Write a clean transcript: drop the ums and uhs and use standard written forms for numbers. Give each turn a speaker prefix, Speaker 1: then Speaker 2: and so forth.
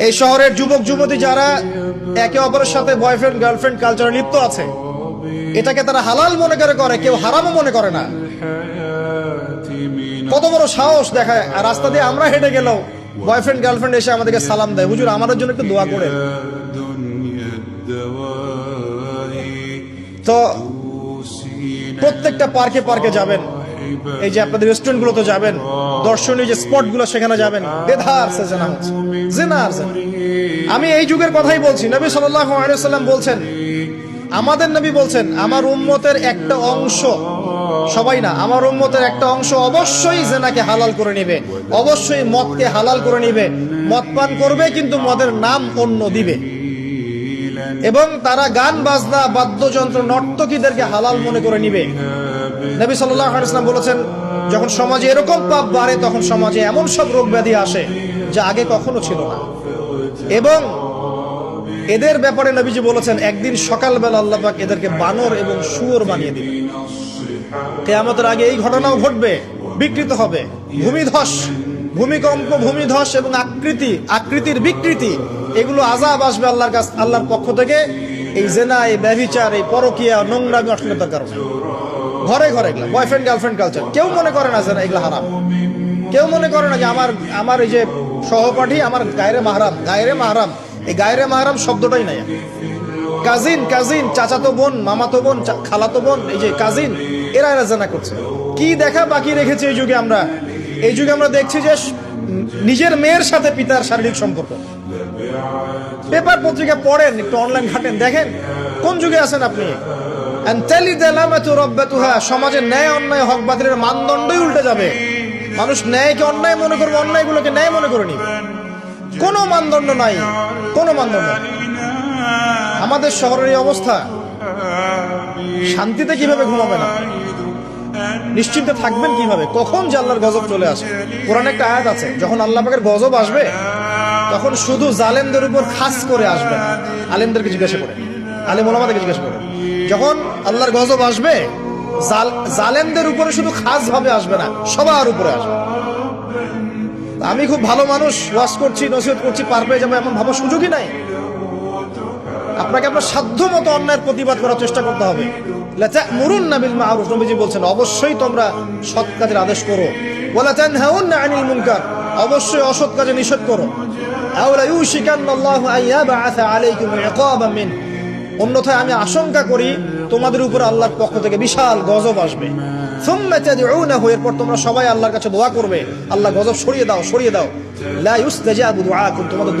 Speaker 1: এই শহরের যুবক যুবতী যারা একে অপরের সাথে বয়ফ্রেন্ড গার্লফ্রেন্ড কালচারে লিপ্ত আছে, এটাকে তারা হালাল মনে করে, কেউ হারামও মনে করে না। কত বড় সাহস দেখায়। আর রাস্তা দিয়ে আমরা হেঁটে গেলেও বয়ফ্রেন্ড গার্লফ্রেন্ড এসে আমাদেরকে সালাম দেয়, হুজুর আমাদের জন্য একটু দোয়া করে। তো প্রত্যেকটা পার্কে পার্কে যাবেন, এই যে আপনাদের রেস্টুরেন্ট গুলোতে যাবেন, দর্শনীয় যে স্পট গুলো সেখানে যাবেন, বেধার সে জানা হচ্ছে জিনা আর জিনা। আমি এই যুগের কথাই বলছি। নবী সাল্লাল্লাহু আলাইহি ওয়াসাল্লাম বলছেন, আমাদের নবী বলছেন, আমার উম্মতের একটা অংশ, সবাই না, আমার উম্মতের একটা অংশ অবশ্যই জিনাকে হালাল করে নেবে, অবশ্যই মদকে হালাল করে নেবে, মদ পান করবে কিন্তু মদের নাম অন্য দিবে, এবং তারা গান বাজনা বাদ্যযন্ত্র নর্তকীদেরকে হালাল মনে করে নিবে। নবী সাল্লাল্লাহু আলাইহি ওয়াসাল্লাম বলেছেন, যখন সমাজে এরকম পাপ বাড়ে তখন সমাজে এমন সব রোগ ব্যাধি আসে যা আগে কখনো ছিল না। এবং এদের ব্যাপারে নবীজি বলেছেন, একদিন সকালবেলা আল্লাহ পাক এদেরকে বানর এবং শুয়োর বানিয়ে দিবে। কিয়ামতের আগে এই ঘটনাও ঘটবে, বিকৃত হবে, ভূমিধস, ভূমিকম্প, ভূমিধস এবং আকৃতির বিকৃতি, এগুলো আযাব আসবে আল্লাহর কাছে, আল্লাহর পক্ষ থেকে। এই জেনা, এই ব্যভিচার, এই পরকীয়া, নোংরামি, অশ্লীলতার কারণে ঘরে ঘরে এগুলা বয়ফ্রেন্ড গার্লফ্রেন্ড কালচার। কেউ মনে করে না যে এগুলা হারাম, কেউ মনে করে না যে আমার এই যে সহপাঠী আমার গায়রে মাহরাম, এই গায়রে মাহরাম শব্দটাই নাই। কাজিন, চাচাতো বোন, মামাতো বোন, খালাতো বোন, এই যে কাজিন, এরা জেনা করছে। কি দেখা বাকি রেখেছে এই যুগে আমরা? এই যুগে আমরা দেখছি যে নিজের মেয়ের সাথে পিতার শারীরিক সম্পর্ক। পেপার পত্রিকা পড়েন, একটু অনলাইন ঘাটেন, দেখেন কোন যুগে আছেন আপনি। সমাজে ন্যায় অন্যায় হক বাতিলের মানদণ্ডই উল্টে যাবে। মানুষ ন্যায়কে অন্যায় মনে করবে, অন্যায়গুলোকে ন্যায় মনে করে নিবে। কোনো মানদণ্ড নাই, কোনো মানদণ্ড। আমাদের শহরের এই অবস্থা, শান্তিতে কিভাবে ঘুমাবেন আপনি? নিশ্চিন্তে থাকবেন কিভাবে? কখন যে আল্লাহর গজব চলে আসে। কোরআনে একটা আয়াত আছে, যখন আল্লাহ পাকের গজব আসবে তখন শুধু জালেমদের উপর খাস করে আসবে। আলেমদেরকে জিজ্ঞাসা করে, আলেম ওলামাদেরকে জিজ্ঞাসা করে, যখন আল্লাহর গজব আসবে জালেমদের উপরে শুধু খাস ভাবে আসবে না, সবার উপরে আসবে। আমি খুব ভালো মানুষ, ওয়াজ করছি, নসিহত করছি, পার পেয়ে যাবো এমন ভাবার সুযোগই নাই। আপনাকে আপনার সাধ্য মতো অন্যায়ের প্রতিবাদ করার চেষ্টা করতে হবে। লাতা'মুরুন্না বিল মা'রুফ, নবীজি বলছেন, অবশ্যই তোমরা সৎ কাজের আদেশ করো। ওয়ালা তানহাউন্না আনিল মুনকার, অবশ্যই অসৎ কাজে নিষেধ করো। আও লা ইউশিকান্নাল্লাহু আন ইয়াবআসা আলাইকুম ইকাবাম মিন, অন্যথায় আমি আশঙ্কা করি তোমাদের উপর আল্লাহর পক্ষ থেকে বিশাল গজব আসবে। সুম্মা তাদউনাহু, এরপর তোমরা সবাই আল্লাহর কাছে দোয়া করবে, আল্লাহ গজব সরিয়ে দাও। লা ইউস্তাজাবু দুআকুম, তোমাদের